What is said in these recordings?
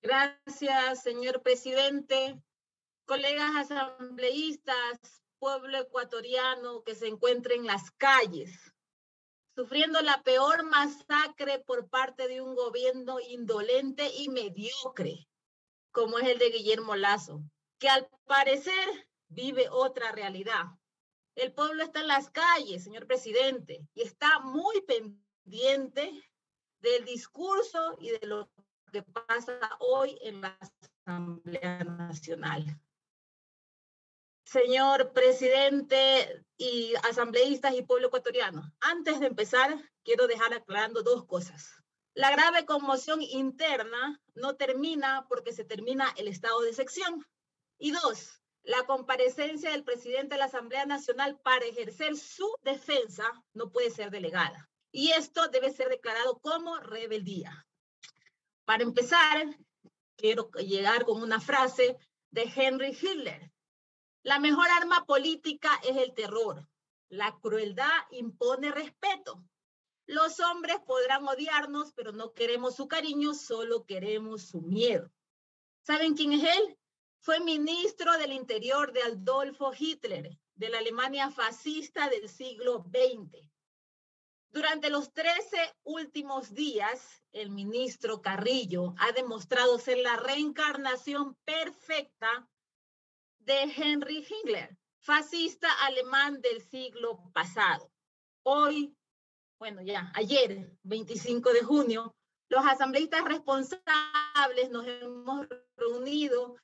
Gracias, señor presidente. Colegas asambleístas, pueblo ecuatoriano que se encuentra en las calles, sufriendo la peor masacre por parte de un gobierno indolente y mediocre, como es el de Guillermo Lasso, que al parecer vive otra realidad. El pueblo está en las calles, señor presidente, y está muy pendiente del discurso y de lo que pasa hoy en la Asamblea Nacional. Señor presidente y asambleístas y pueblo ecuatoriano, antes de empezar, quiero dejar aclarando dos cosas. La grave conmoción interna no termina porque se termina el estado de excepción. Y dos, la comparecencia del presidente de la Asamblea Nacional para ejercer su defensa no puede ser delegada. Y esto debe ser declarado como rebeldía. Para empezar, quiero llegar con una frase de Henry Hitler. La mejor arma política es el terror. La crueldad impone respeto. Los hombres podrán odiarnos, pero no queremos su cariño, solo queremos su miedo. ¿Saben quién es él? Fue ministro del Interior de Adolfo Hitler, de la Alemania fascista del siglo XX. Durante los 13 últimos días, el ministro Carrillo ha demostrado ser la reencarnación perfecta de Henry Hitler, fascista alemán del siglo pasado. Hoy, ayer, 25 de junio, los asambleístas responsables nos hemos reunido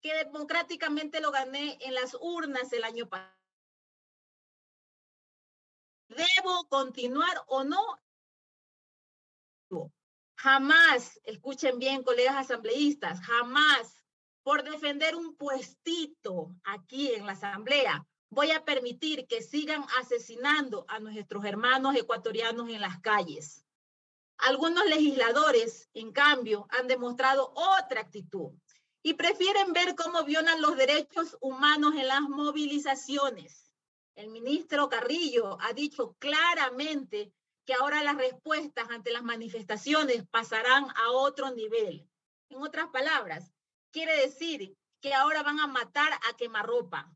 que democráticamente lo gané en las urnas el año pasado. ¿Debo continuar o no? Jamás, escuchen bien, colegas asambleístas, jamás por defender un puestito aquí en la asamblea voy a permitir que sigan asesinando a nuestros hermanos ecuatorianos en las calles. Algunos legisladores, en cambio, han demostrado otra actitud y prefieren ver cómo violan los derechos humanos en las movilizaciones. El ministro Carrillo ha dicho claramente que ahora las respuestas ante las manifestaciones pasarán a otro nivel. En otras palabras, quiere decir que ahora van a matar a quemarropa.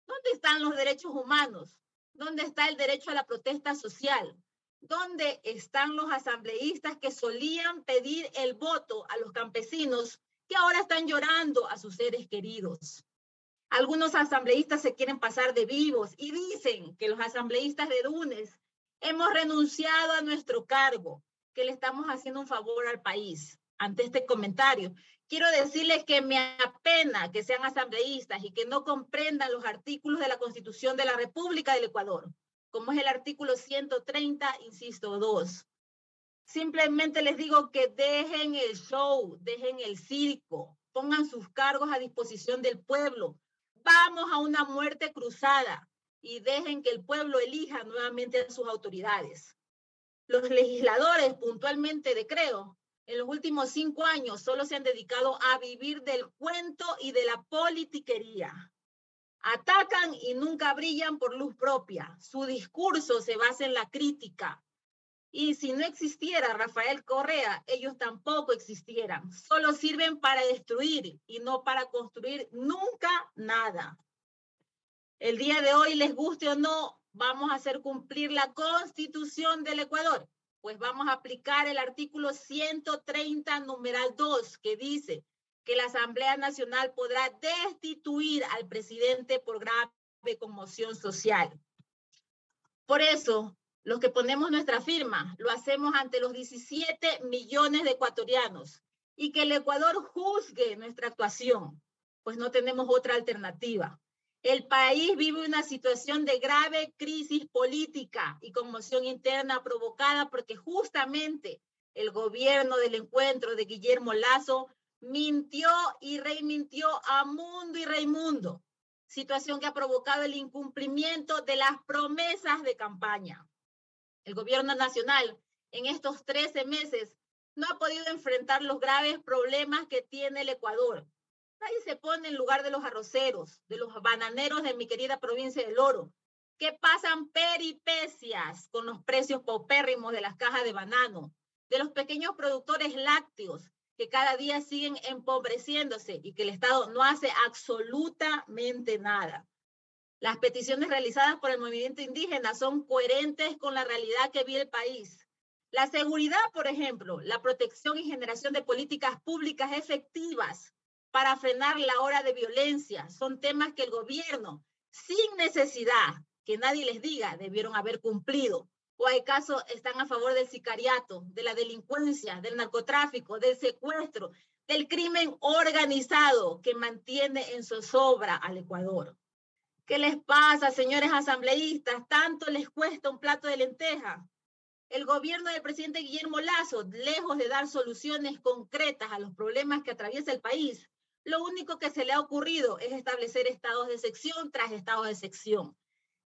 ¿Dónde están los derechos humanos? ¿Dónde está el derecho a la protesta social? ¿Dónde están los asambleístas que solían pedir el voto a los campesinos que ahora están llorando a sus seres queridos? Algunos asambleístas se quieren pasar de vivos y dicen que los asambleístas de Dunes hemos renunciado a nuestro cargo, que le estamos haciendo un favor al país. Ante este comentario, quiero decirles que me apena que sean asambleístas y que no comprendan los artículos de la Constitución de la República del Ecuador, como es el artículo 130, inciso 2. Simplemente les digo que dejen el show, dejen el circo, pongan sus cargos a disposición del pueblo. Vamos a una muerte cruzada y dejen que el pueblo elija nuevamente a sus autoridades. Los legisladores, puntualmente de Creo, en los últimos 5 años solo se han dedicado a vivir del cuento y de la politiquería. Atacan y nunca brillan por luz propia. Su discurso se basa en la crítica. Y si no existiera Rafael Correa, ellos tampoco existieran. Solo sirven para destruir y no para construir nunca nada. El día de hoy, les guste o no, vamos a hacer cumplir la Constitución del Ecuador. Pues vamos a aplicar el artículo 130, numeral 2, que dice que la Asamblea Nacional podrá destituir al presidente por grave conmoción social. Por eso, los que ponemos nuestra firma, lo hacemos ante los 17 millones de ecuatorianos y que el Ecuador juzgue nuestra actuación, pues no tenemos otra alternativa. El país vive una situación de grave crisis política y conmoción interna provocada porque justamente el gobierno del encuentro de Guillermo Lasso mintió y remintió a mundo y reimundo, situación que ha provocado el incumplimiento de las promesas de campaña. El gobierno nacional en estos 13 meses no ha podido enfrentar los graves problemas que tiene el Ecuador. Nadie se pone en lugar de los arroceros, de los bananeros de mi querida provincia del Oro, que pasan peripecias con los precios paupérrimos de las cajas de banano, de los pequeños productores lácteos que cada día siguen empobreciéndose y que el Estado no hace absolutamente nada. Las peticiones realizadas por el movimiento indígena son coherentes con la realidad que vive el país. La seguridad, por ejemplo, la protección y generación de políticas públicas efectivas para frenar la ola de violencia son temas que el gobierno, sin necesidad que nadie les diga, debieron haber cumplido. ¿O acaso están a favor del sicariato, de la delincuencia, del narcotráfico, del secuestro, del crimen organizado que mantiene en zozobra al Ecuador? ¿Qué les pasa, señores asambleístas? ¿Tanto les cuesta un plato de lenteja? El gobierno del presidente Guillermo Lasso, lejos de dar soluciones concretas a los problemas que atraviesa el país, lo único que se le ha ocurrido es establecer estados de excepción tras estados de excepción.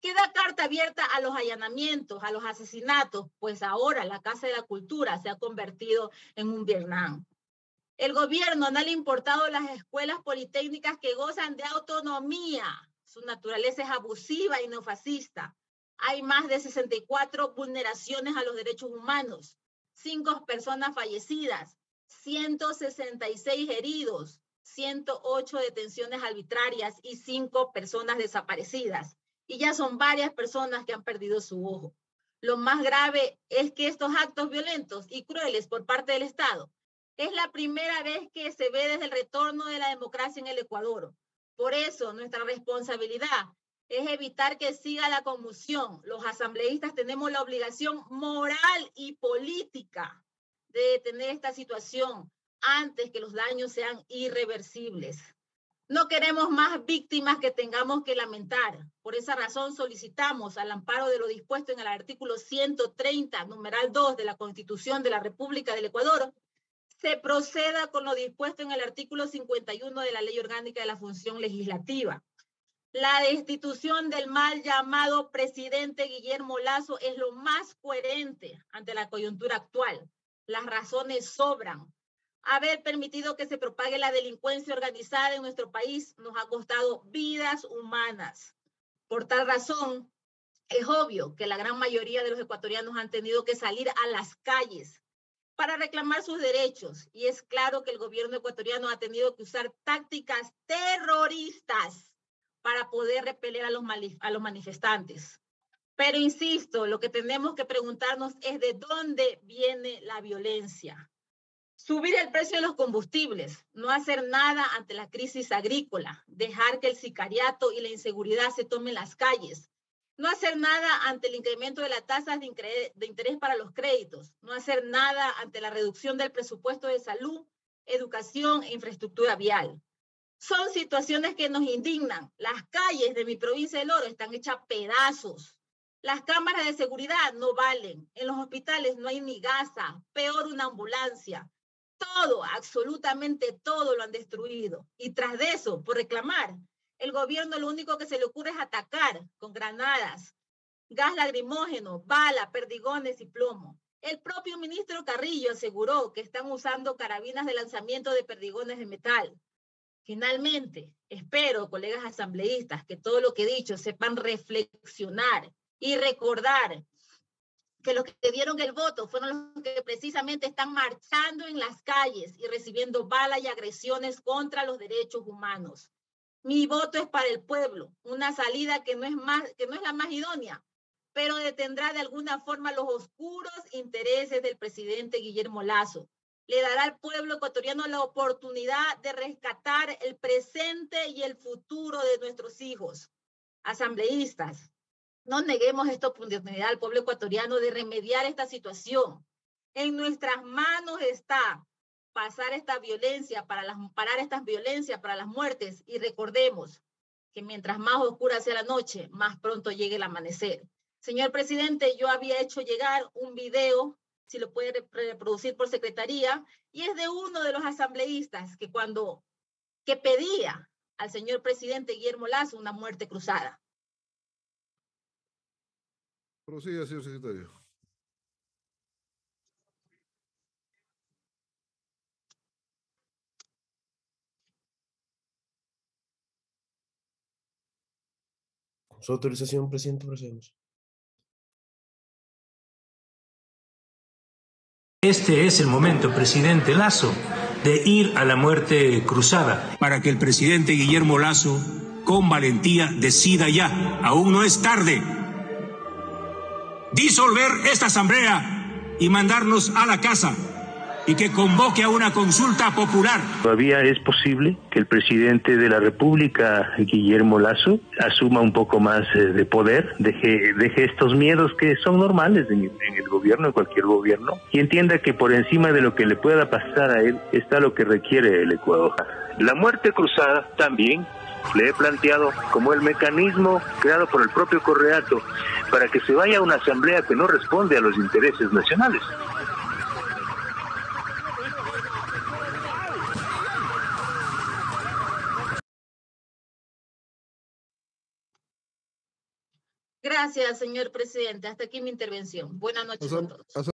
Queda carta abierta a los allanamientos, a los asesinatos, pues ahora la Casa de la Cultura se ha convertido en un Vietnam. El gobierno no le ha importado las escuelas politécnicas que gozan de autonomía. Su naturaleza es abusiva y neofascista. Hay más de 64 vulneraciones a los derechos humanos, 5 personas fallecidas, 166 heridos, 108 detenciones arbitrarias y 5 personas desaparecidas. Y ya son varias personas que han perdido su ojo. Lo más grave es que estos actos violentos y crueles por parte del Estado es la primera vez que se ve desde el retorno de la democracia en el Ecuador. Por eso, nuestra responsabilidad es evitar que siga la conmoción. Los asambleístas tenemos la obligación moral y política de detener esta situación antes que los daños sean irreversibles. No queremos más víctimas que tengamos que lamentar. Por esa razón solicitamos, al amparo de lo dispuesto en el artículo 130, numeral 2 de la Constitución de la República del Ecuador, se proceda con lo dispuesto en el artículo 51 de la Ley Orgánica de la Función Legislativa. La destitución del mal llamado presidente Guillermo Lasso es lo más coherente ante la coyuntura actual. Las razones sobran. Haber permitido que se propague la delincuencia organizada en nuestro país nos ha costado vidas humanas. Por tal razón, es obvio que la gran mayoría de los ecuatorianos han tenido que salir a las calles para reclamar sus derechos. Y es claro que el gobierno ecuatoriano ha tenido que usar tácticas terroristas para poder repeler a los manifestantes. Pero insisto, lo que tenemos que preguntarnos es de dónde viene la violencia. Subir el precio de los combustibles, no hacer nada ante la crisis agrícola, dejar que el sicariato y la inseguridad se tomen las calles, no hacer nada ante el incremento de las tasas de interés para los créditos, no hacer nada ante la reducción del presupuesto de salud, educación e infraestructura vial. Son situaciones que nos indignan. Las calles de mi provincia del Oro están hechas pedazos. Las cámaras de seguridad no valen. En los hospitales no hay ni gasa, peor una ambulancia. Todo, absolutamente todo lo han destruido. Y tras de eso, por reclamar, el gobierno lo único que se le ocurre es atacar con granadas, gas lacrimógeno, bala, perdigones y plomo. El propio ministro Carrillo aseguró que están usando carabinas de lanzamiento de perdigones de metal. Finalmente, espero, colegas asambleístas, que todo lo que he dicho sepan reflexionar y recordar que los que dieron el voto fueron los que precisamente están marchando en las calles y recibiendo balas y agresiones contra los derechos humanos. Mi voto es para el pueblo, una salida que no es la más idónea, pero detendrá de alguna forma los oscuros intereses del presidente Guillermo Lasso. Le dará al pueblo ecuatoriano la oportunidad de rescatar el presente y el futuro de nuestros hijos. Asambleístas, no neguemos esta oportunidad al pueblo ecuatoriano de remediar esta situación. En nuestras manos está parar estas violencias para las muertes, y recordemos que mientras más oscura sea la noche, más pronto llegue el amanecer. Señor presidente, yo había hecho llegar un video, si lo puede reproducir por secretaría, y es de uno de los asambleístas que pedía al señor presidente Guillermo Lasso una muerte cruzada. Prosiga, señor secretario. Su autorización, presidente, procedemos. Este es el momento, presidente Lasso, de ir a la muerte cruzada. Para que el presidente Guillermo Lasso, con valentía, decida ya, aún no es tarde, disolver esta asamblea y mandarnos a la casa, y que convoque a una consulta popular. Todavía es posible que el presidente de la República, Guillermo Lasso, asuma un poco más de poder, deje estos miedos que son normales en el gobierno, en cualquier gobierno, y entienda que por encima de lo que le pueda pasar a él está lo que requiere el Ecuador. La muerte cruzada también le he planteado como el mecanismo creado por el propio Correato para que se vaya a una asamblea que no responde a los intereses nacionales. Gracias, señor presidente. Hasta aquí mi intervención. Buenas noches a todos.